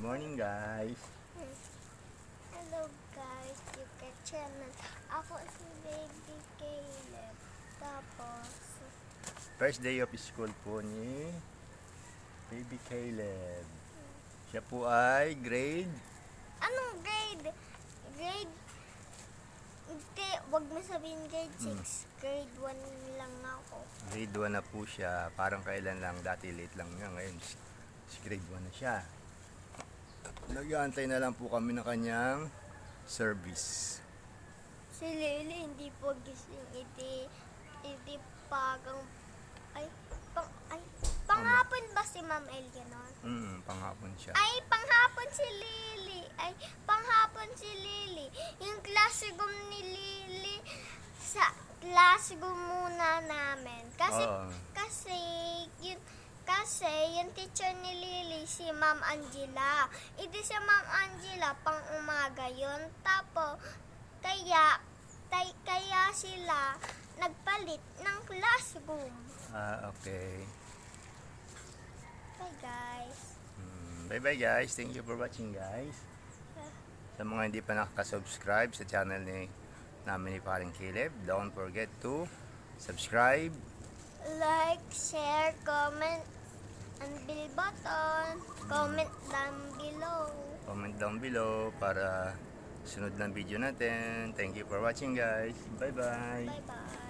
morning guys. Hello guys, you can channel. Ako si Baby Caleb. Tapos, First day of school po ni Baby Caleb. Siya po ay grade. anong grade? Grade, hindi, wag mo sabihin grade 6. Grade 1 lang ako. Grade 1 na po siya. Parang kailan lang, dati late lang niya. Ngayon grade 1 na siya. Nag-aantay na lang po kami ng kanyang service. Si Lily hindi po gising. Hindi pagang, panghapon ba si Ma'am Eleanor? Panghapon siya. Panghapon si Lily. Panghapon si Lily. Yung classroom ni Lily sa classroom muna namin. Oo. Kasi yung teacher ni Lily si Ma'am Angela. Ito si Ma'am Angela pang umaga yun. Tapos kaya sila nagpalit ng classroom. Okay. Bye guys. Bye guys. Thank you for watching guys. Sa mga hindi pa nakaka-subscribe sa channel namin ni Paring Caleb, don't forget to subscribe. Like, share, comment, and bell button. Comment down below. Comment down below para sunod ng video natin. Thank you for watching guys. Bye bye. Bye-bye.